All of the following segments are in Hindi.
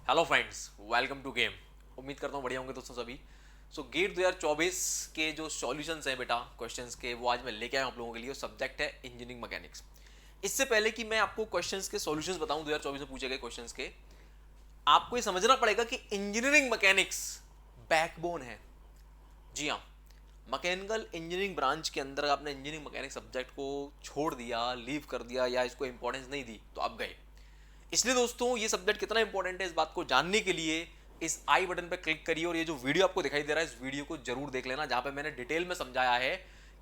Hello friends, welcome to game. उम्मीद करता हूँ बढ़िया होंगे दोस्तों सभी। गेट 2024 के जो सॉल्यूशंस हैं बेटा क्वेश्चंस के, वो आज मैं लेके आया हूँ आप लोगों के लिए। सब्जेक्ट है इंजीनियरिंग मैकेनिक्स। इससे पहले कि मैं आपको क्वेश्चंस के सॉल्यूशंस बताऊं 2024 में पूछे गए क्वेश्चंस के, आपको ये समझना पड़ेगा कि इंजीनियरिंग मैकेनिक्स बैकबोन है। जी हाँ, मैकेनिकल इंजीनियरिंग ब्रांच के अंदर आपने इंजीनियरिंग मैकेनिक्स सब्जेक्ट को छोड़ दिया, लीव कर दिया या इसको इंपॉर्टेंस नहीं दी तो आप गए। इसलिए दोस्तों ये सब्जेक्ट कितना इंपॉर्टेंट है इस बात को जानने के लिए इस आई बटन पर क्लिक करिए और ये जो वीडियो आपको दिखाई दे रहा है इस वीडियो को जरूर देख लेना, जहां पे मैंने डिटेल में समझाया है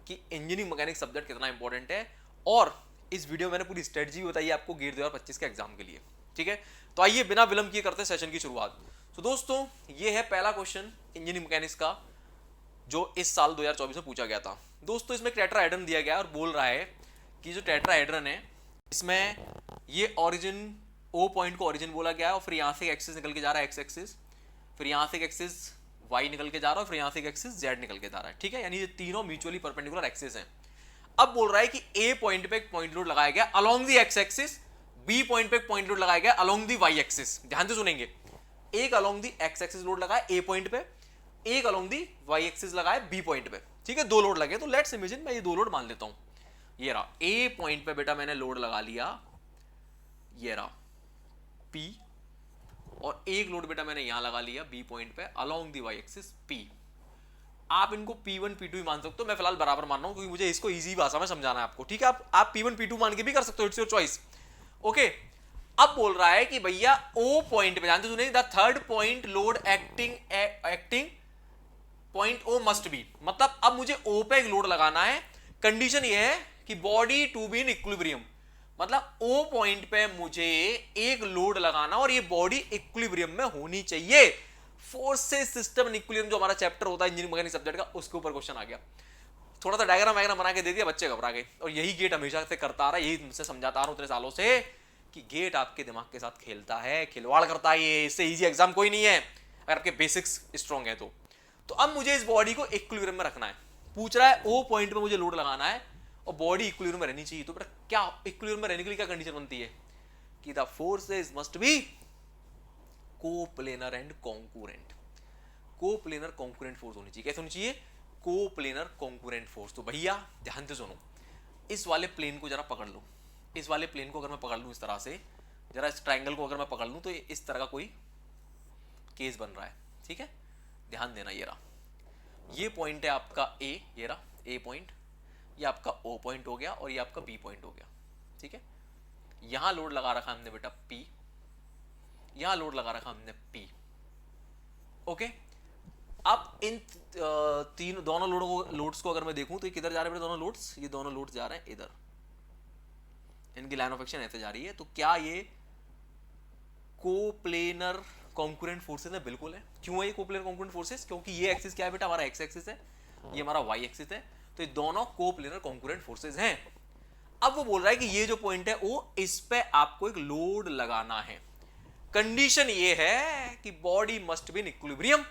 कि इंजीनियरिंग मैकेनिक्स सब्जेक्ट कितना इंपॉर्टेंट है। और इस वीडियो में मैंने पूरी स्ट्रेटजी बताई है आपको गेट 2025 के एग्जाम के लिए। ठीक है, तो आइए बिना विलंब किए करते हैं सेशन की शुरुआत। तो दोस्तों ये है पहला क्वेश्चन इंजीनियरिंग मैकेनिक्स का जो इस साल 2024 में पूछा गया था। दोस्तों इसमें टेट्राहेड्रन दिया गया है और बोल रहा है कि जो टेट्राहेड्रन है इसमें ये ओरिजिन ओ पॉइंट को ओरिजिन बोला गया है और फिर यहाँ से एक्सिस निकल के जा रहा है एक्स एक्सिस, फिर यहाँ से एक्सिस वाई निकल के जा रहा है और फिर यहाँ से एक्सिस जेड निकल के जा रहा है। ठीक है, यानी ये तीनों म्यूचुअली परपेंडिकुलर एक्सिस हैं। अब बोल रहा है कि ए पॉइंट पे एक पॉइंट लोड लगाया गया along the X axis, B point पे एक पॉइंट लोड लगाया गया अलोंग दी वाई एक्सिस। ध्यान से सुनेंगे, एक along the X axis load लगाया ए पॉइंट पे, एक अलोंग दी वाई एक्सिस लगाया बी पॉइंट पे। ठीक है, दो लोड लगे तो लेट्स इमेजिन मैं ये दो लोड मान लेता हूं। ये रहा ए पॉइंट पे बेटा मैंने लोड लगा लिया, ये रहा P, और एक लोड बेटा मैंने यहां लगा लिया B पॉइंट पे along the Y axis P। आप इनको P1 P2 ही मान सकते हो, मैं फिलहाल बराबर मान रहा हूं क्योंकि मुझे इसको इजी भाषा में समझाना है आपको। ठीक है, आप P1 P2 मान के भी कर सकते हो, इट्स योर चॉइस। ओके, अब बोल रहा है कि भैया O पॉइंट पे, जानते सुनिए, the third point load acting point O must be, मतलब अब मुझे O पे एक लोड लगाना है। कंडीशन ये है कि body to be in equilibrium, मतलब O पॉइंट पे मुझे एक लोड लगाना और ये बॉडी इक्विलिब्रियम में होनी चाहिए। फोर्सेस सिस्टम एंड इक्विलिब्रियम जो हमारा चैप्टर होता है इंजीनियरिंग मैकेनिक्स सब्जेक्ट का, उसके ऊपर क्वेश्चन आ गया। थोड़ा सा डायग्राम वायग्राम बना के दे दिया, बच्चे घबरा गए। और यही गेट हमेशा से करता आ रहा है, यही तुमसे समझाता आ रहा हूं इतने सालों से कि गेट आपके दिमाग के साथ खेलता है, खिलवाड़ करता है। ये इससे इजी एग्जाम कोई नहीं है अगर आपके बेसिक्स स्ट्रांग है तो अब मुझे इस बॉडी को इक्विलिब्रियम में रखना है। पूछ रहा है O पॉइंट पे मुझे लोड लगाना है और बॉडी इक्विलिब्रियम में रहनी चाहिए। तो बेटा क्या इक्विलिब्रियम में रहने के लिए क्या कंडीशन बनती है कि the forces must be coplanar and concurrent. Coplanar concurrent force होनी चाहिए। कैसे होनी चाहिए? Coplanar concurrent force. तो भैया ध्यान से सुनो, इस वाले प्लेन को जरा पकड़ लो। इस वाले प्लेन को अगर मैं पकड़ लूं इस तरह से, जरा इस ट्राइंगल को अगर मैं पकड़ लूं तो इस तरह का कोई केस बन रहा है। ठीक है, ध्यान देना। ये रहा, ये पॉइंट है आपका ए, ये रहा ए पॉइंट, ये आपका O पॉइंट हो गया और ये आपका B पॉइंट हो गया। ठीक है, यहां लोड लगा रखा हमने बेटा P, यहां लोड लगा रखा हमने P। ओके, अब इन तीन दोनों लोड्स को अगर मैं देखूं तो ये किधर जा रहे हैं दोनों लोड्स? ये दोनों लोड्स जा रहे हैं इधर, इनकी लाइन ऑफ एक्शन ऐसे जा रही है। तो क्या ये कोप्लेनर कॉन्कूरेंट फोर्सेस है? बिल्कुल है। क्यों है ये कोप्लेनर कॉन्कूरेंट फोर्सेस? क्योंकि ये एक्सिस क्या है बेटा? हमारा एक्स एक्सिस है, ये हमारा वाई एक्सिस है। तो ये दोनों कोप्लेनर कॉन्कूरेंट फोर्सेस हैं। अब वो बोल रहा है कि ये जो पॉइंट है वो, इस पे आपको एक लोड लगाना है। कंडीशन ये है कि body must be in equilibrium.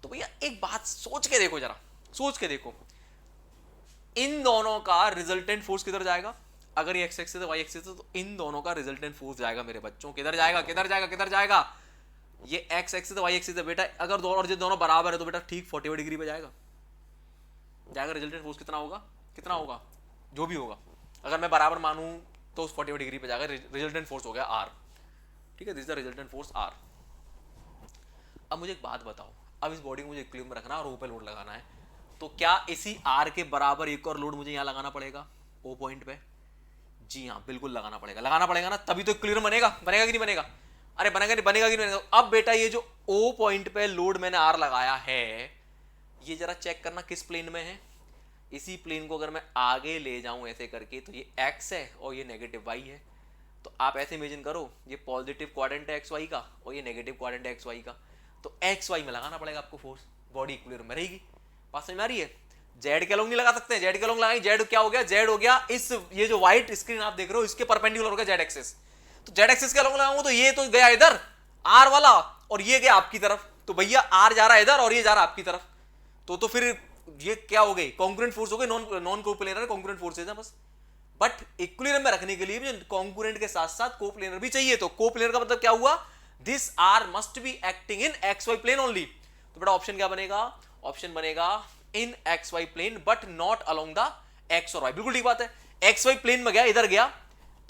तो भैया एक बात सोच के देखो, जरा सोच के देखो, इन दोनों का रिजल्टेंट फोर्स किधर जाएगा? अगर ये एक्स एक्सिस है वाई एक्सिस है तो इन दोनों का रिजल्टेंट फोर्स जाएगा मेरे बच्चों, किधर जाएगा? किधर जाएगा? किधर जाएगा? ये एक्स एक्सिस है वाई एक्सिस है बेटा, अगर दोनों और ये दोनों बराबर है तो बेटा ठीक 45 डिग्री पे जाएगा। रिजल्टेंट फोर्स कितना होगा? कितना होगा? जो भी होगा, अगर मैं बराबर मानूं तो उस 45 डिग्री पे जाएगा। रिजल्टेंट फोर्स हो गया आर। ठीक है, this is the resultant force R. अब मुझे एक बात बताओ, अब इस बॉडी को मुझे इक्विलिब्रियम में रखना है और O पे लोड लगाना है, तो क्या इसी आर के बराबर एक और लोड मुझे यहां लगाना पड़ेगा O पॉइंट पे? जी हाँ, बिल्कुल लगाना पड़ेगा। लगाना पड़ेगा ना, तभी तो इक्विलिब्रियम बनेगा। बनेगा कि नहीं बनेगा? अरे बनेगा नहीं, बनेगा कि नहीं बनेगा? अब बेटा ये जो O पॉइंट पे लोड मैंने आर लगाया है, ये जरा चेक करना किस प्लेन में है। इसी प्लेन को अगर मैं आगे ले जाऊं ऐसे करके तो ये x है और ये नेगेटिव y है। तो आप ऐसे इमेजिन करो, ये पॉजिटिव क्वाड्रेंट है एक्स वाई का और ये नेगेटिव क्वाड्रेंट है एक्स वाई का। तो एक्स वाई में लगाना पड़ेगा आपको फोर्स, बॉडी इक्विलिब्रियम में रहेगी। बात समझ में आ रही है? जेड के अलोंग नहीं लगा सकते, जेड के अलोंग लगाएंगे, जेड क्या हो गया? जेड हो गया इस, ये जो व्हाइट स्क्रीन आप देख रहे हो इसके परपेंडिकुलर हो गया जेड एक्सिस। तो जेड एक्सिस के अलोंग लगाऊंगा तो ये तो गया इधर आर वाला और ये गया आपकी तरफ। तो भैया आर जा रहा है इधर और ये जा रहा है आपकी तरफ। तो फिर ये क्या हो गई? कॉन्करेंट फोर्स हो गई, नॉन कोप्लेनर कॉन्करेंट फोर्सेज है बस। बट इक्विलिब्रियम में रखने के लिए भी कॉन्करेंट के साथ साथ कोप्लेनर भी चाहिए। तो कोप्लेनर का मतलब क्या हुआ? This are must be acting in X Y plane only. तो बेटा ऑप्शन क्या बनेगा, ऑप्शन बनेगा in X Y plane but not along the X और वाई। बिल्कुल ठीक बात है, एक्स वाई प्लेन में गया, इधर गया,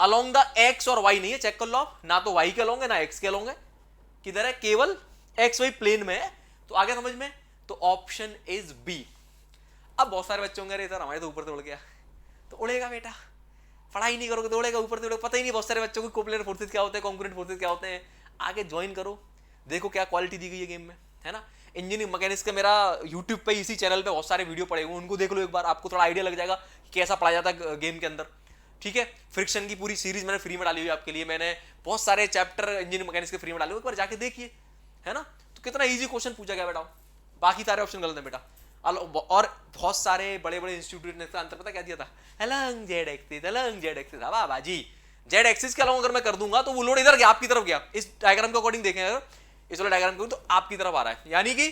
अलोंग द एक्स और वाई नहीं है, चेक कर लो आप, ना तो वाई के अलोंग है ना एक्स के अलोंग है, किधर है, केवल एक्स वाई प्लेन में है। तो आगे समझ में, तो ऑप्शन इज बी। अब बहुत सारे बच्चे होंगे, अरे सर हमारे तो ऊपर से उड़ गया, तो उड़ेगा बेटा, पढ़ाई नहीं करोगे तो उड़ेगा, ऊपर से उड़ेगा, पता ही नहीं बहुत सारे बच्चों को कोप्लेनर फोर्सेस क्या होते हैं, कॉन्करेंट फोर्सेस क्या होते हैं। आगे ज्वाइन करो, देखो क्या क्वालिटी दी गई है गेम में, है ना। इंजीनियरिंग मैकेनिक्स का मेरा यूट्यूब पे इसी चैनल पे बहुत सारे वीडियो पड़े हुए, उनको देख लो एक बार, आपको थोड़ा आइडिया लग जाएगा कि कैसा पढ़ाया जाता है गेम के अंदर। ठीक है, फ्रिक्शन की पूरी सीरीज मैंने फ्री में डाली हुई है आपके लिए, मैंने बहुत सारे चैप्टर इंजीनियरिंग मैकेनिक्स के फ्री में डाले हुए, एक बार जाके देखिए, है ना। तो कितना इजी क्वेश्चन पूछा गया बेटा, बाकी सारे ऑप्शन गलत है बेटा। और बहुत सारे बड़े बड़े इंस्टीट्यूट ने इसका आंसर पता क्या दिया था, Alang Z axis, Alang Z axis. वाह बाजी, जेड एक्सिस के अलावा अगर मैं कर दूंगा तो वो लोड इधर गया, आपकी तरफ गया। इस डायग्राम के अकॉर्डिंग देखें अगर, इस वाले डायग्राम को, तो आपकी तरफ आ रहा है, यानी कि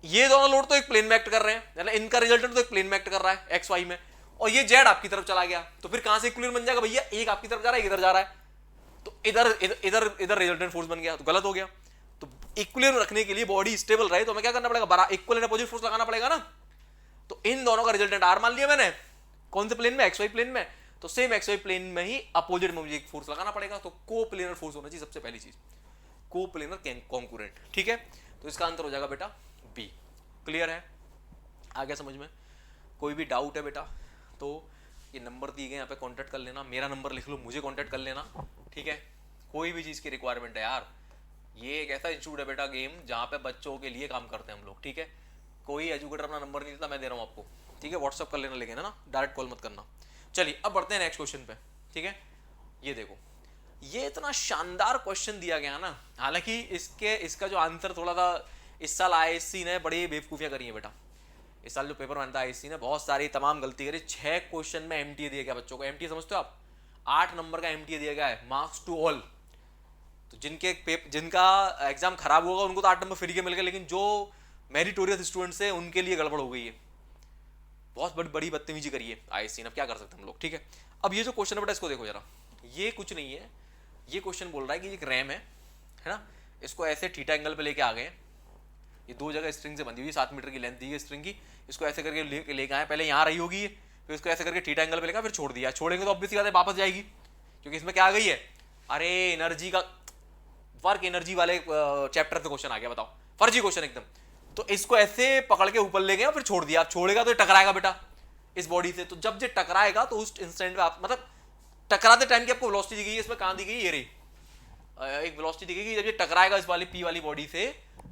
ये दोनों लोड तो एक प्लेन में एक्ट कर रहे हैं, मतलब इनका रिजल्टेंट तो एक प्लेन में एक्ट कर रहा है एक्स वाई में, और ये जेड आपकी तरफ चला गया, तो फिर कहां से इक्विलिब्रियम बन जाएगा भैया, एक आपकी तरफ जा रहा है, इधर जा रहा है, तो इधर इधर इधर रिजल्टेंट फोर्स बन गया, तो गलत हो गया। तो इक्विलिब्रियम रखने के लिए, बॉडी स्टेबल रहे, तो हमें क्या करना पड़ेगा, बराबर इक्वल एंड अपोजिट फोर्स लगाना पड़ेगा ना। तो इन दोनों का रिजल्टेंट आर मान लिया मैंने, कौन से प्लेन में, एक्स वाई प्लेन में, तो सेम एक्स वाई प्लेन में ही अपोजिट में मुझे एक फोर्स लगाना पड़ेगा, तो कोप्लेनर फोर्स होना चाहिए सबसे पहली चीज, कोप्लेनर कॉन्करेंट। ठीक है, तो इसका आंसर हो जाएगा बेटा बी। क्लियर है, आ गया समझ में। कोई भी डाउट है बेटा तो ये नंबर दिए गए यहाँ पे कांटेक्ट कर लेना, मेरा नंबर लिख लो, मुझे कांटेक्ट कर लेना। ठीक है, कोई भी चीज़ की रिक्वायरमेंट है यार, ये एक ऐसा इंस्टीट्यूट है बेटा गेम जहाँ पे बच्चों के लिए काम करते हैं हम लोग। ठीक है, कोई एजुकेटर अपना नंबर नहीं देता, मैं दे रहा हूँ आपको। ठीक है, व्हाट्सअप कर लेना, लेकिन है ना, डायरेक्ट कॉल मत करना। चलिए अब बढ़ते हैं नेक्स्ट क्वेश्चन पे। ठीक है, ये देखो, ये इतना शानदार क्वेश्चन दिया गया ना, हालांकि इसका जो आंसर थोड़ा सा, इस साल आईएससी ने बड़ी बेवकूफियां करी है बेटा। इस साल जो पेपर बनता है आईएससी ने बहुत सारी तमाम गलती करी। 6 क्वेश्चन में एमटीए दिया गया बच्चों को। एमटीए समझते हो आप, 8 नंबर का एमटीए दिया गया है, मार्क्स टू ऑल। तो जिनका एग्जाम खराब होगा उनको तो 8 नंबर फ्री के मिल गए, लेकिन जो मेरिटोरियस स्टूडेंट्स है उनके लिए गड़बड़ हो गई है, बहुत बड़ी बड़ी बदतमीजी करी है आईएससी ने। अब क्या कर सकते हैं हम लोग। ठीक है, अब ये जो क्वेश्चन है बेटा, इसको देखो जरा, ये कुछ नहीं है, ये क्वेश्चन बोल रहा है कि एक रैम है ना, इसको ऐसे थीटा एंगल पे लेके आ गए, ये दो जगह स्ट्रिंग से बंधी हुई, 7 मीटर की लेंथ दी है स्ट्रिंग की, इसको ऐसे करके लेके आए, पहले यहाँ रही होगी, फिर इसको ऐसे करके थीटा एंगल पे लेकर फिर छोड़ दिया। छोड़ेंगे तो ऑब्वियसली बात है वापस जाएगी, क्योंकि इसमें क्या आ गई है, अरे एनर्जी का वर्क, एनर्जी वाले चैप्टर से क्वेश्चन आ गया, बताओ, फर्जी क्वेश्चन एकदम। तो इसको ऐसे पकड़ के ऊपर ले गए फिर छोड़ दिया, छोड़ेगा तो टकराएगा बेटा इस बॉडी से, तो जब ये टकराएगा तो उस इंस्टेंट में आप, मतलब टकराते टाइम की आपको वेलोसिटी दी गई है, इसमें कहां दी गई, ये रही एक वेलोसिटी दी गई, जब ये टकराएगा इस वाली पी वाली बॉडी से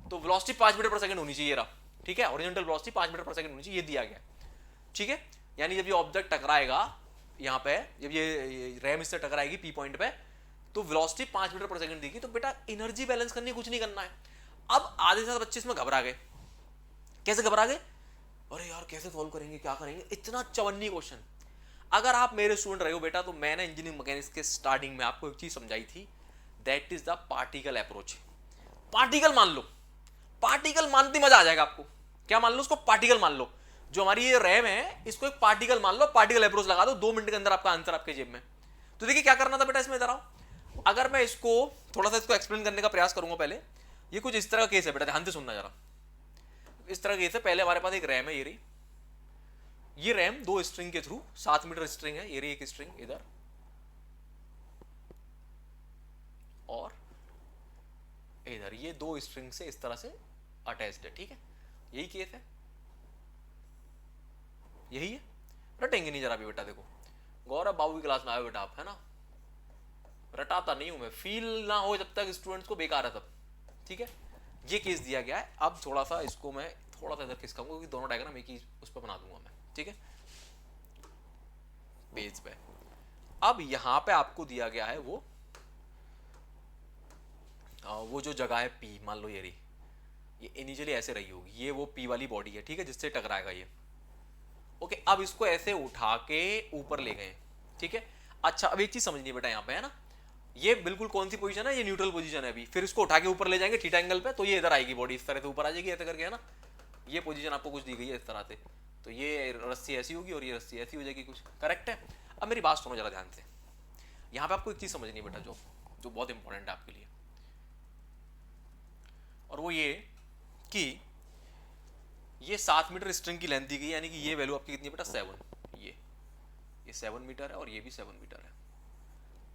तो वेलोसिटी 5 मीटर पर सेकंड होनी चाहिए, रहा। ठीक है, हॉरिजॉन्टल वेलोसिटी 5 मीटर पर सेकंड होनी चाहिए, ये दिया गया। ठीक है, यानी जब ये ऑब्जेक्ट टकराएगा यहाँ पे, जब ये रैम इससे टकराएगी पी पॉइंट पे, तो वेलोसिटी 5 मीटर पर सेकंड देगी। तो बेटा एनर्जी बैलेंस करनी, कुछ नहीं करना है। अब आधे से ज्यादा बच्चे इसमें घबरा गए। कैसे घबरा गए, अरे यार कैसे सॉल्व करेंगे, क्या करेंगे, इतना चवन्नी क्वेश्चन। अगर आप मेरे स्टूडेंट रहे हो बेटा, तो मैंने इंजीनियरिंग मैकेनिक्स के स्टार्टिंग में आपको एक चीज समझाई थी, that is the particle approach. Particle मान लो, पार्टिकल मानते मजा आ जाएगा आपको। क्या मान लो, उसको पार्टिकल मान लो, जो हमारी ये रैम है इसको एक पार्टिकल मान लो, पार्टिकल अप्रोच लगा दो, 2 मिनट के अंदर आपका आंसर आपके जेब में। तो देखिए क्या करना था बेटा इसमें, इधर आओ। अगर मैं इसको थोड़ा सा इसको एक्सप्लेन करने का प्रयास करूंगा पहले, ये कुछ इस तरह का केस है बेटा, ध्यान से सुनना जरा। इस तरह का केस है, पहले हमारे पास एक रैम है, ये रही, ये रैम 2 स्ट्रिंग के थ्रू, 7 मीटर स्ट्रिंग है, ये रही एक स्ट्रिंग इधर, और इधर, ये 2 स्ट्रिंग से इस तरह से अटैच्ड है। ठीक है, यही केस है, यही है, रटेंगे नहीं जरा भी बेटा। देखो गौरव बाबू की क्लास में आए बेटा आप, है ना, रटाता नहीं हूं मैं, फील ना हो जब तक स्टूडेंट्स को बेकार है तब। ठीक है, ये केस दिया गया है। अब थोड़ा सा इसको मैं थोड़ा सा इधर खिसकाऊंगा, क्योंकि दोनों डायग्राम एक ही उस पर बना दूंगा मैं। ठीक है, पेज पे अब यहां पे आपको दिया गया है वो जो जगह है पी, मान लो ये रही, ये इनिशियली ऐसे रही होगी, ये वो पी वाली बॉडी है। ठीक है, जिससे टकराएगा ये। ओके, अब इसको ऐसे उठा के ऊपर ले गए। ठीक है, अच्छा अब एक चीज समझनी है बेटा यहाँ पे, है ना, ये बिल्कुल कौन सी पोजीशन है, ये न्यूट्रल पोजीशन है अभी। फिर इसको उठा के ऊपर ले जाएंगे थीटा एंगल पे, तो ये इधर आएगी बॉडी, इस तरह से ऊपर आ जाएगी ऐसे करके, है ना। ये पोजीशन आपको कुछ दी गई है इस तरह से, तो ये रस्सी ऐसी होगी और ये रस्सी ऐसी हो जाएगी कुछ, करेक्ट है। अब मेरी बात सुनो जरा ध्यान से, यहाँ पे आपको एक चीज समझनी है बेटा, जो बहुत इंपॉर्टेंट है आपके लिए। और वो ये कि ये 7 मीटर स्ट्रिंग की लेंथ दी गई, यानी कि ये वैल्यू आपकी कितनी है बेटा 7, ये 7 मीटर है और ये भी 7 मीटर है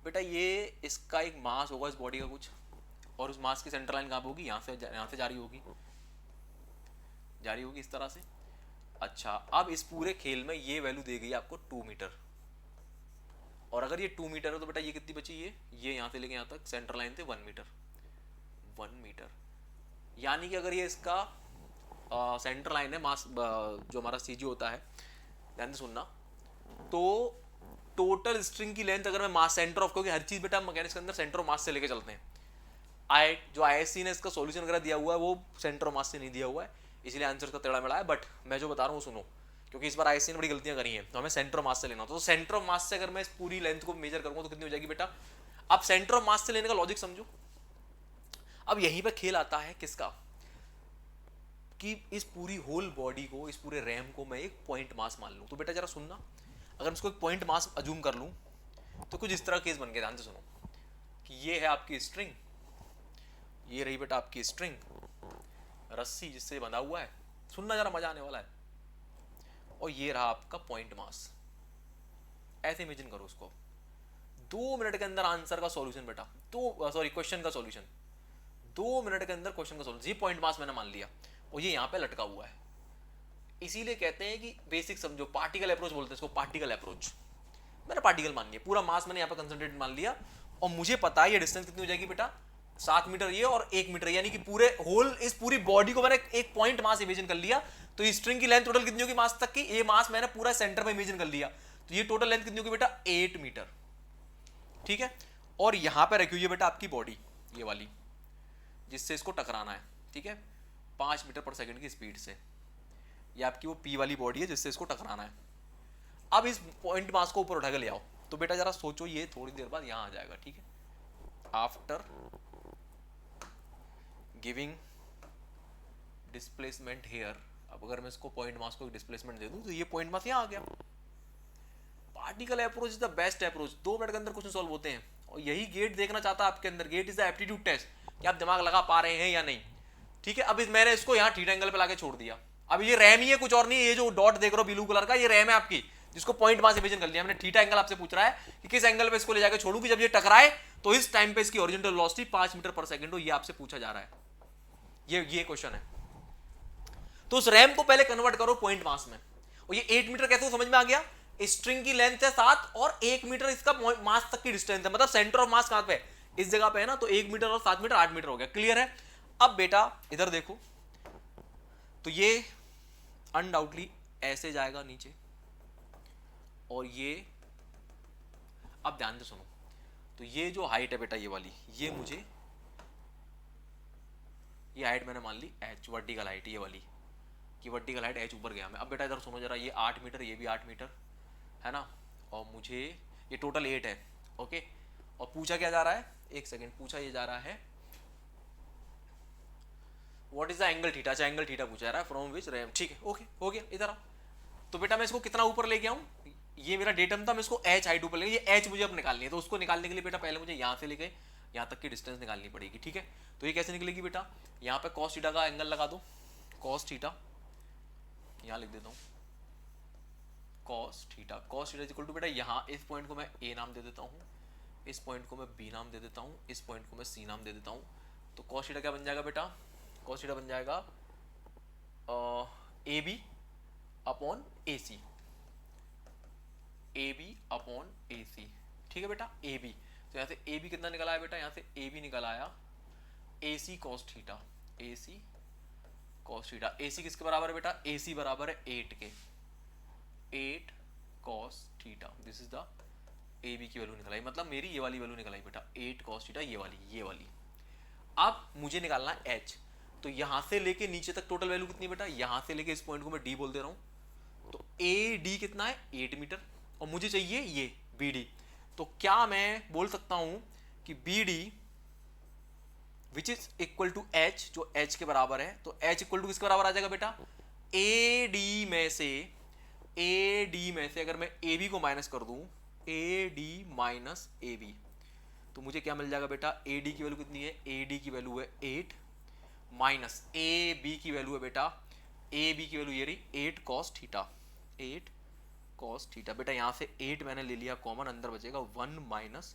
बेटा। ये इसका एक मास होगा इस बॉडी का कुछ, और उस मास की सेंटर लाइन कहाँ पे होगी, यहाँ से जारी होगी इस तरह से। अच्छा, अब इस पूरे खेल में ये वैल्यू दे गई आपको 2 मीटर, और अगर ये 2 मीटर है तो बेटा ये कितनी बची, ये यहाँ से लेके यहाँ तक सेंटर लाइन थे 1 मीटर, 1 मीटर। यानी कि अगर ये इसका सेंटर लाइन है, मास जो हमारा सीजी होता है, ध्यान से सुनना, तो टोटल स्ट्रिंग की लेंथ अगर मैं मास सेंटर ऑफ, क्योंकि हर चीज बेटा मैकेनिक्स के अंदर सेंटर ऑफ मास से लेके चलते हैं। जो आईएससी ने इसका सॉल्यूशन वगैरह दिया हुआ है वो सेंटर ऑफ मास से नहीं दिया हुआ है, इसलिए आंसर का टेढ़ा मेढ़ा है। बट मैं जो बता रहा हूँ सुनो, क्योंकि इस बार आईएससी ने बड़ी गलतियां करी हैं, तो हमें सेंटर ऑफ मास से लेना होता है। तो सेंटर ऑफ मास से अगर मैं इस पूरी लेंथ को मेजर करूंगा तो कितनी हो जाएगी बेटा। अब सेंटर ऑफ मास से लेने का लॉजिक समझो। अब यहीं पर खेल आता है किसका, कि इस पूरी होल बॉडी को, इस पूरे रैम को मैं एक पॉइंट मास मान लूं। तो बेटा जरा सुनना, अगर इसको एक पॉइंट मास अज्यूम कर लूं तो कुछ इस तरह केस बन गया। ध्यान से सुनो कि ये है आपकी स्ट्रिंग, ये रही बेटा आपकी स्ट्रिंग, रस्सी जिससे बंधा हुआ है, सुनना जरा मजा आने वाला है, और ये रहा आपका पॉइंट मास। ऐसे इमेजिन करो उसको। 2 मिनट के अंदर आंसर का सॉल्यूशन बेटा, क्वेश्चन का सॉल्यूशन 2 मिनट के अंदर क्वेश्चन का सॉल्यूशन। ये पॉइंट मास मैंने मान लिया और ये यहाँ पे लटका हुआ है। इसीलिए कहते हैं कि बेसिक समझो, पार्टिकल अप्रोच बोलते हैं इसको, पार्टिकल अप्रोच। मैंने पार्टिकल मान लिया, पूरा मास मैंने यहाँ पे कंसंट्रेट मान लिया, और मुझे पता है ये डिस्टेंस कितनी हो जाएगी बेटा, 7 मीटर ये और 1 मीटर, यानी कि पूरे होल इस पूरी बॉडी को मैंने एक पॉइंट मास इमेजिन कर लिया। तो इस स्ट्रिंग की लेंथ टोटल कितनी होगी मास तक की, ये मास मैंने पूरा सेंटर में इमेजिन कर लिया, तो ये टोटल लेंथ कितनी होगी बेटा 8 मीटर। ठीक है, और यहां पर रखी हुई है बेटा आपकी बॉडी, ये वाली, जिससे इसको टकराना है। ठीक है, 5 मीटर पर सेकंड की स्पीड से, ये आपकी वो पी वाली बॉडी है जिससे इसको टकराना है। अब इस पॉइंट मास को ऊपर उठा के ले आओ, तो बेटा जरा सोचो, ये थोड़ी देर बाद यहां आ जाएगा। ठीक है, आफ्टर गिविंग डिस्प्लेसमेंट हेयर, अब अगर मैं इसको पॉइंट मास को डिस्प्लेसमेंट दे दूं तो ये पॉइंट मास यहां आ गया। Particle approach is the best approach, 2 minute के अंदर क्वेश्चन सॉल्व होते हैं, और यही गेट देखना चाहता है आपके अंदर। GATE is the aptitude test, कि आप दिमाग लगा पा रहे हैं या नहीं। ठीक है, अब मैंने इसको यहाँ थीटा एंगल पे लाके छोड़ दिया। अब ये रैम ही है, कुछ और नहीं है। ये जो डॉट देख रहे हो ब्लू कलर का, ये रैम है आपकी, जिसको पॉइंट मास इमेजिन कर लिया। मैंने थीटा एंगल आपसे पूछ रहा है कि किस एंगल पे इसको ले जाके छोड़ू कि जब ये टकराए तो इस टाइम पे इसकी ओरिजिनल वेलोसिटी 5 मीटर पर सेकंड हो, ये आपसे पूछा जा रहा है। ये क्वेश्चन है। तो उस रैम को पहले कन्वर्ट करो पॉइंट मास में, और ये 8 मीटर कैसे समझ में आ गया। स्ट्रिंग की लेंथ है 7 और 1 मीटर इसका मास तक की डिस्टेंस है, मतलब सेंटर ऑफ मास कहां पे, इस जगह पे है ना, तो 1 मीटर और 7 मीटर 8 मीटर हो गया। क्लियर है। अब बेटा इधर देखो, तो ये अनडाउटली ऐसे जाएगा नीचे, और ये, अब ध्यान से सुनो, तो ये जो हाइट है बेटा ये वाली, ये मुझे, ये हाइट मैंने मान ली h, वर्टिकल हाइट ये वाली, कि वर्टिकल हाइट h ऊपर गया मैं। अब बेटा इधर सुनो जरा, ये 8 मीटर, ये भी 8 मीटर है ना, और मुझे ये टोटल 8 है। ओके, और पूछा क्या जा रहा है, एक सेकेंड, पूछा ये जा रहा है what is the angle theta. अच्छा, एंगल थीटा पूछा जा रहा है फ्रॉम विच रैम। ठीक है, ओके हो गया। इधर आओ, तो बेटा मैं इसको कितना ऊपर लेके आऊं, ये मेरा डेटम था, मैं इसको h हाइट ऊपर लेके, ये h मुझे अब निकालनी है। तो उसको निकालने के लिए बेटा पहले मुझे यहाँ से लेके यहाँ तक की डिस्टेंस निकालनी पड़ेगी। ठीक है, तो ये कैसे निकलेगी बेटा, यहाँ पे cos थीटा का एंगल लगा दो, cos थीटा, यहाँ लिख देता हूँ cos थीटा इक्वल टू बेटा, यहाँ इस पॉइंट को मैं a नाम दे देता हूँ, इस पॉइंट को मैं b नाम दे देता हूँ, इस पॉइंट को मैं c नाम दे देता हूँ। तो cos थीटा क्या बन जाएगा बेटा, cos थीटा बन जाएगा AB upon AC, AB upon AC। ठीक है बेटा, AB, तो यहाँ से AB कितना निकल आया बेटा, यहाँ से AB निकल आया AC cos theta, AC cos theta. AC किसके बराबर है बेटा, AC बराबर है 8 के, 8 cos theta. This is the AB की वैल्यू निकल आई, मतलब मेरी ये वाली वैल्यू निकल आई बेटा, 8 cos थीटा, ये वाली। अब मुझे निकालना है h, तो यहां से लेके नीचे तक टोटल वैल्यू कितनी बेटा, यहां से लेके इस पॉइंट को मैं d बोल दे रहा हूं, तो AD कितना है 8 मीटर, और मुझे चाहिए ये BD। तो क्या मैं बोल सकता हूं कि BD which is equal to h, जो h के बराबर है, तो h इक्वल टू किसके बराबर आ जाएगा बेटा, AD में से अगर मैं AB को माइनस कर दूं, AD माइनस AB, तो मुझे क्या मिल जाएगा बेटा, AD की वैल्यू कितनी है, AD की वैल्यू है 8, माइनस ए बी की वैल्यू है बेटा, ए बी की वैल्यू ये रही 8 कॉस थीटा, 8 कॉस थीटा। बेटा यहाँ से 8 मैंने ले लिया कॉमन, अंदर बचेगा 1 minus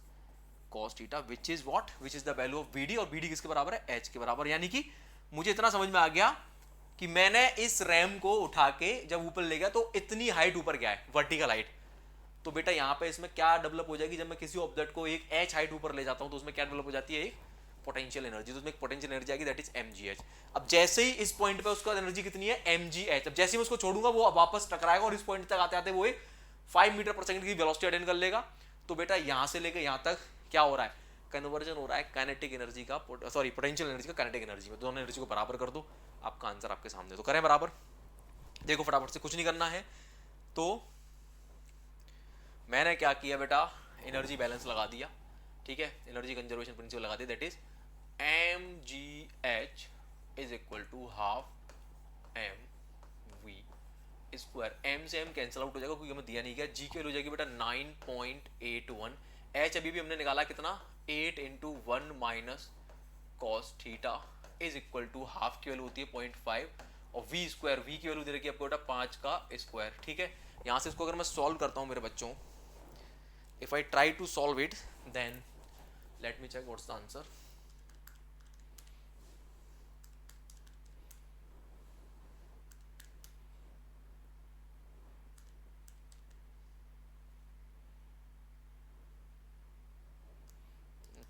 cos theta which is what, which is the value of B D, और बी डी किसके बराबर है, एच के बराबर। यानी कि मुझे इतना समझ में आ गया कि मैंने इस रैम को उठा के जब ऊपर ले गया तो इतनी हाइट ऊपर गया है, वर्टिकल हाइट। तो बेटा यहाँ पे इसमें क्या डेवलप हो जाएगी, जब मैं किसी ऑब्जेक्ट को एक एच हाइट ऊपर ले जाता हूँ तो उसमें क्या डेवलप हो जाती है, एक पोटेंशियल एनर्जी। तो उसमें एक पोटेंशियल एनर्जी आएगी दैट इज mgh। अब जैसे ही इस पॉइंट पे उसका एनर्जी कितनी है, mgh। अब जैसे ही मैं उसको छोड़ूंगा वो वापस टकराएगा और इस पॉइंट तक आते आते वो एक 5 मीटर पर सेकंड की वेलोसिटी अटेन कर लेगा। तो बेटा यहाँ से लेकर यहाँ तक क्या हो रहा है, कन्वर्जन हो रहा है काइनेटिक एनर्जी का, सॉरी पोटेंशियल एनर्जी का काइनेटिक एनर्जी में। दोनों एनर्जी को बराबर कर दो, आपका आंसर आपके सामने। तो करें बराबर, देखो फटाफट से, कुछ नहीं करना है। तो मैंने क्या किया बेटा, एनर्जी बैलेंस लगा दिया, ठीक है, एनर्जी कंजर्वेशन प्रिंसिपल लगा दिया, that is mgh is equal to half mv square. m से m कैंसिल आउट हो जाएगा क्योंकि हमें दिया नहीं गया। g की वैल्यू हो जाएगी बेटा 9.81, h अभी भी हमने निकाला कितना, 8 into 1 minus cos theta is equal to half की वैल्यू होती है 0.5, और v स्क्वायर, v की वैल्यू दे रखी है आपको बेटा 5 का स्क्वायर, ठीक है। यहाँ से इसको अगर मैं सॉल्व करता हूँ मेरे बच्चों, if I try to solve it, then let me check what's the answer.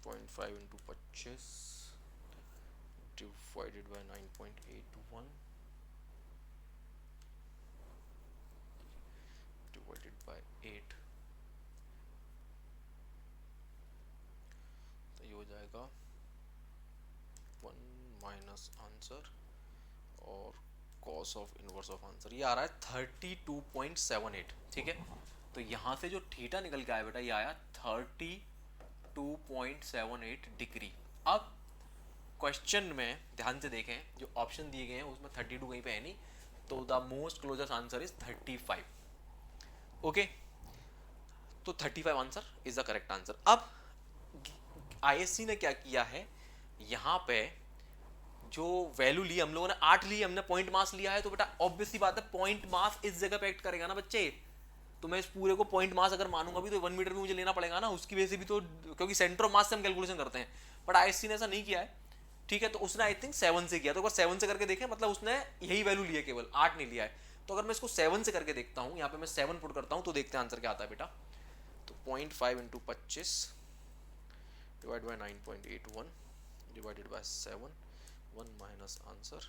Point 5 into 25 divided by 9.81 divided by 8, तो ये हो जाएगा 1 माइनस आंसर और cos of inverse of answer, ये आ रहा है 32.78, ठीक है। तो यहाँ से जो थीटा निकल के आया बेटा, ये आया 32.78 डिग्री। अब क्वेश्चन में ध्यान से देखें, जो ऑप्शन दिए गए हैं उसमें 32 कहीं पे है नहीं, तो the most closest answer is 35, okay. तो 35 answer is the correct answer. अब आईएससी ने क्या किया है, यहाँ पे जो वैल्यू ली हम लोगों ने 8 ली, हमने पॉइंट मास लिया है, तो बेटा ऑब्वियस सी बात है पॉइंट मास इस जगह पे एक्ट करेगा ना बच्चे। तो मैं इस पूरे को पॉइंट मास अगर मानूंगा भी तो 1 मीटर भी मुझे लेना पड़ेगा ना, उसकी वजह से भी तो, क्योंकि सेंटर ऑफ मास से हम कैलकुलेशन करते हैं। बट आईएससी ने ऐसा नहीं किया है, ठीक है। तो उसने आई थिंक 7 से किया, तो अगर 7 से करके देखें मतलब उसने यही वैल्यू लिया, केवल 8 नहीं लिया है। तो अगर मैं इसको 7 से करके देखता हूँ, यहाँ पे मैं 7 पुट करता हूँ, तो देखते हैं आंसर क्या आता है बेटा। तो 0.5 into 25 divide by 9.81 divided by 7, 1 minus answer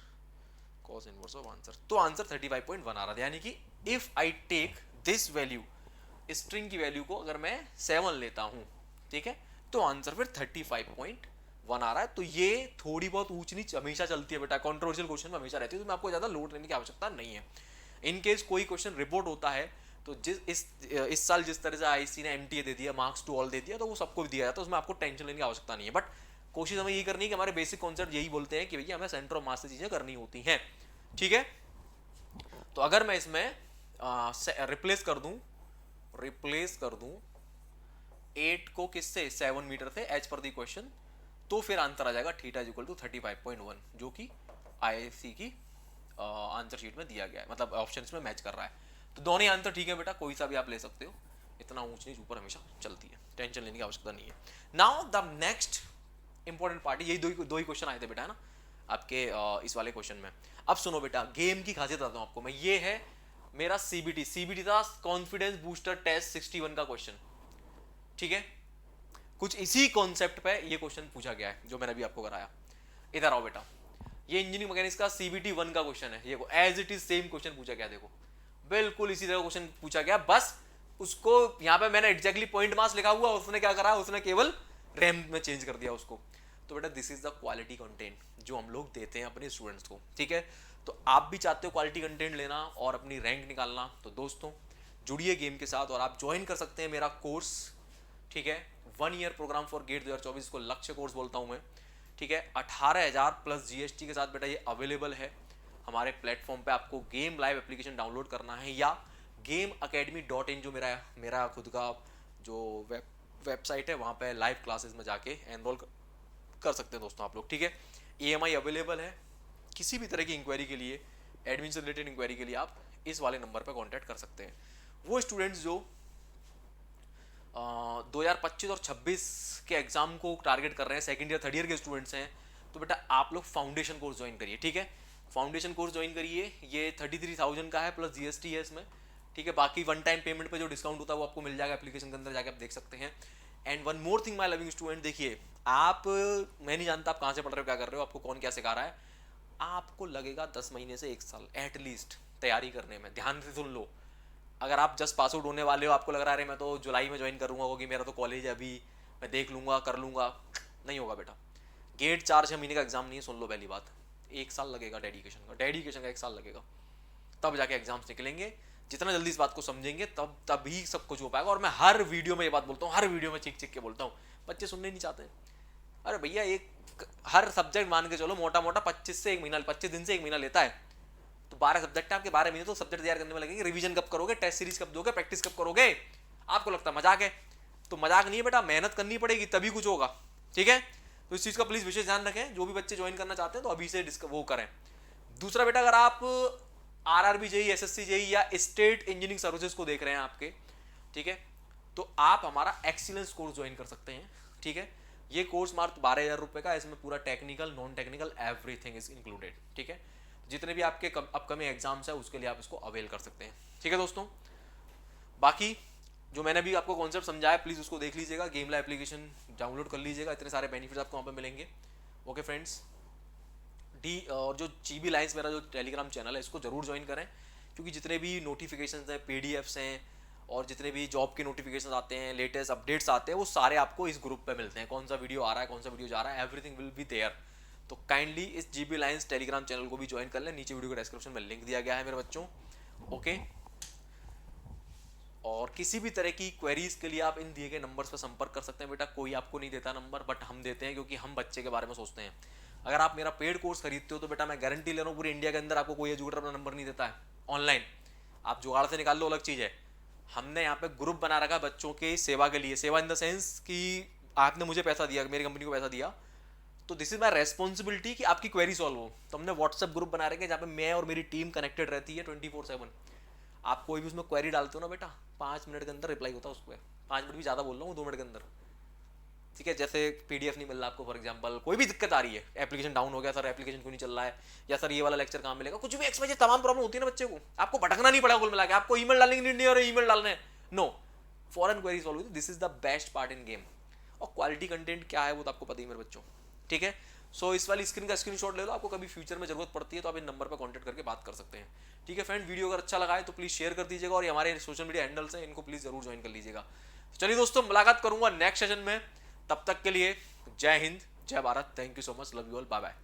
cos inverse of answer. तो आंसर 35.1 आ रहा था। यानी कि if I take this value, string की वैल्यू को अगर मैं 7 लेता हूं, ठीक है, तो आंसर फिर 35.1 आ रहा है। तो ये थोड़ी बहुत ऊंच नीच हमेशा चलती है बेटा, कंट्रोवर्शियल क्वेश्चन में हमेशा रहती है, तो मैं आपको ज्यादा लोड लेने की आवश्यकता नहीं है। इन केस कोई क्वेश्चन रिपोर्ट होता है तो इस साल जिस तरह से आईसी ने एमटीए दे दिया, मार्क्स टू ऑल दे दिया, तो वो सबको दिया जाता है, उसमें आपको टेंशन लेने की आवश्यकता नहीं है। बट कोशिश हमें यही करनी है कि हमारे बेसिक कॉन्सेप्ट यही बोलते हैं कि भैया हमें सेंटर ऑफ मास से चीजें करनी होती हैं, ठीक है। तो अगर मैं इसमें रिप्लेस कर दूं 8 को किससे, 7 मीटर से, एज पर दी क्वेश्चन, तो फिर आंसर आ जाएगा थीटा इज इक्वल टू 35.1, जो कि आईआईसी की आंसर शीट में दिया गया है, मतलब ऑप्शंस में मैच कर रहा है। तो दोनों ही आंसर ठीक है बेटा, कोई सा भी आप ले सकते हो, इतना ऊंच नीच ऊपर हमेशा चलती है, टेंशन लेने की आवश्यकता नहीं है। Now the next important part, यही दो ही क्वेश्चन आए थे बेटा, है ना, आपके इस वाले क्वेश्चन में। अब सुनो बेटा, गेम की खासियत बताता हूं आपको मैं। ये है मेरा सीबीटी था, कॉन्फिडेंस बूस्टर टेस्ट 61 का क्वेश्चन, ठीक है। कुछ इसी कॉन्सेप्ट पे ये क्वेश्चन पूछा गया है जो मैंने अभी आपको कराया। इधर आओ बेटा, ये इंजीनियरिंग मैकेनिक्स का सीबीटी 1 का क्वेश्चन है, ये as it is same question पूछा गया, देखो बिल्कुल इसी तरह क्वेश्चन पूछा गया, बस उसको यहाँ पे मैंने एग्जैक्टली पॉइंट मास लिखा हुआ, उसने क्या करा, उसने केवल रैम में चेंज कर दिया उसको। तो बेटा this is the quality content जो हम लोग देते हैं अपने स्टूडेंट्स को, ठीक है। तो आप भी चाहते हो क्वालिटी कंटेंट लेना और अपनी रैंक निकालना, तो दोस्तों जुड़िए गेम के साथ और आप ज्वाइन कर सकते हैं मेरा कोर्स, ठीक है। 1 ईयर प्रोग्राम फॉर गेट 2024 को लक्ष्य कोर्स बोलता हूँ मैं, ठीक है। 18,000 प्लस जीएसटी के साथ बेटा ये अवेलेबल है हमारे प्लेटफॉर्म पे। आपको गेम लाइव एप्लीकेशन डाउनलोड करना है या gameacademy.in जो मेरा खुद का जो वेबसाइट है, वहाँ पे लाइव क्लासेस में जाके एनरोल कर सकते हैं दोस्तों आप लोग, ठीक है। EMI अवेलेबल है। किसी भी तरह की इंक्वायरी के लिए, एडमिशन से रिलेटेड इंक्वायरी के लिए आप इस वाले नंबर पर कॉन्टैक्ट कर सकते हैं। वो स्टूडेंट्स जो 2025 और 26 के एग्जाम को टारगेट कर रहे हैं, सेकंड ईयर थर्ड ईयर के स्टूडेंट्स हैं, तो बेटा आप लोग फाउंडेशन कोर्स ज्वाइन करिए, ठीक है। फाउंडेशन कोर्स ज्वाइन करिए, ये 33,000 का है प्लस GST है इसमें, ठीक है। बाकी वन टाइम पेमेंट पे जो डिस्काउंट होता है वो आपको मिल जाएगा, एप्लीकेशन के अंदर जाके आप देख सकते हैं। And one more thing my loving student, देखिए आप, मैं नहीं जानता आप कहाँ से पढ़ रहे हो, क्या कर रहे हो, आपको कौन क्या सिखा रहा है, आपको लगेगा 10 महीने से 1 साल एटलीस्ट तैयारी करने में। ध्यान से सुन लो, अगर आप जस्ट पास आउट होने वाले हो, आपको लग रहा है मैं तो जुलाई में ज्वाइन करूँगा क्योंकि मेरा तो कॉलेज है अभी, मैं देख लूँगा कर लूँगा, नहीं होगा बेटा। गेट 4-6 महीने का एग्जाम नहीं है, सुन लो पहली बात, 1 साल लगेगा डेडिकेशन का 1 साल लगेगा, तब जाके एग्जाम्स निकलेंगे। जितना जल्दी इस बात को समझेंगे तभी सब कुछ हो पाएगा। और मैं हर वीडियो में ये बात बोलता हूँ, हर वीडियो में चीख के बोलता हूँ, बच्चे सुनने नहीं चाहते। अरे भैया एक हर सब्जेक्ट मान के चलो मोटा मोटा 25 दिन से 1 महीना लेता है, तो 12 सब्जेक्ट है आपके, 12 महीने तो सब्जेक्ट तैयार करने में लगेंगे। रिवीजन कब करोगे, टेस्ट सीरीज कब दोगे, प्रैक्टिस कब करोगे? आपको लगता है मजाक है, तो मजाक नहीं है बेटा, मेहनत करनी पड़ेगी तभी कुछ होगा, ठीक है। तो इस चीज़ का प्लीज़ विशेष ध्यान रखें, जो भी बच्चे ज्वाइन करना चाहते हैं तो अभी से वो करें। दूसरा बेटा, अगर आप RRB JEE, SSC JEE या स्टेट इंजीनियरिंग सर्विसेज को देख रहे हैं आपके, ठीक है, तो आप हमारा एक्सीलेंस कोर्स ज्वाइन कर सकते हैं, ठीक है। ये कोर्स मात्र 12,000 रुपये का है, इसमें पूरा technical non technical everything is included, ठीक है। जितने भी आपके अपकमिंग एग्जाम्स है उसके लिए आप इसको अवेल कर सकते हैं, ठीक है दोस्तों। बाकी जो मैंने भी आपको कॉन्सेप्ट समझाया प्लीज़ उसको देख लीजिएगा, गेम लैब एप्लीकेशन डाउनलोड कर लीजिएगा, इतने सारे बेनिफिट्स आपको वहाँ पे मिलेंगे। ओके फ्रेंड्स, और जो GB लाइन्स मेरा जो टेलीग्राम चैनल है इसको जरूर ज्वाइन करें, क्योंकि जितने भी नोटिफिकेशन हैं, PDFs हैं और जितने भी जॉब के नोटिफिकेशन आते हैं, लेटेस्ट अपडेट्स आते हैं, वो सारे आपको इस ग्रुप पे मिलते हैं। कौन सा वीडियो आ रहा है, कौन सा वीडियो जा रहा है, एवरीथिंग विल बी देयर। तो काइंडली इस GB लाइन्स टेलीग्राम चैनल को भी ज्वाइन कर लें, नीचे वीडियो के डिस्क्रिप्शन में लिंक दिया गया है मेरे बच्चों, ओके। और किसी भी तरह की क्वेरीज के लिए आप इन दिए गए नंबर्स पर संपर्क कर सकते हैं। बेटा कोई आपको नहीं देता नंबर, बट हम देते हैं क्योंकि हम बच्चे के बारे में सोचते हैं। अगर आप मेरा पेड कोर्स खरीदते हो तो बेटा मैं गारंटी ले रहा हूँ पूरे इंडिया के अंदर आपको कोई एजुकेटर अपना नंबर नहीं देता है ऑनलाइन। आप जुगाड़ से निकाल लो, अलग चीज़ है। हमने यहाँ पे ग्रुप बना रखा है बच्चों के सेवा के लिए, सेवा इन द सेंस कि आपने मुझे पैसा दिया, मेरी कंपनी को पैसा दिया, तो दिस इज माई रेस्पॉन्सिबिलिटी कि आपकी क्वेरी सॉल्व हो। तो हमने व्हाट्सएप ग्रुप बना रखे हैं जहाँ पे मैं और मेरी टीम कनेक्टेड रहती है 24/7। आप कोई भी उसमें क्वेरी डालते हो ना बेटा, 5 मिनट के अंदर रिप्लाई होता है उसको। 5 मिनट भी ज़्यादा बोल रहा हूँ, 2 मिनट के अंदर, ठीक है। जैसे PDF नहीं मिल रहा आपको फॉर एग्जांपल, कोई भी दिक्कत आ रही है, एप्लीकेशन डाउन हो गया सर, एप्लीकेशन क्यों नहीं चल रहा है, या सर ये वाला लेक्चर कहाँ मिलेगा, कुछ भी XYZ तमाम प्रॉब्लम होती है ना बच्चे को, आपको भटकना नहीं पड़ा कुल मिला के, आपको ईमेल डालने की नीड नहीं, और ईमेल डालने नो, फॉरन क्वेरी सॉल्व होती है। This is the best part in game. और क्वालिटी कंटेंट क्या है वो तो आपको पता ही मेरे बच्चों, ठीक है। सो इस वाली स्क्रीन का स्क्रीनशॉट ले लो, आपको कभी फ्यूचर में जरूरत पड़ती है तो आप इन नंबर पर कॉन्टैक्ट करके बात कर सकते हैं, ठीक है फ्रेंड। वीडियो अगर अच्छा लगा है तो प्लीज़ शेयर कर दीजिएगा, और हमारे सोशल मीडिया हैंडल्स हैं इनको प्लीज़ जरूर ज्वाइन कर लीजिएगा। चलिए दोस्तों, मुलाकात करूंगा नेक्स्ट सेशन में, तब तक के लिए Jai Hind, Jai Bharat, thank you so much, love you all, bye bye.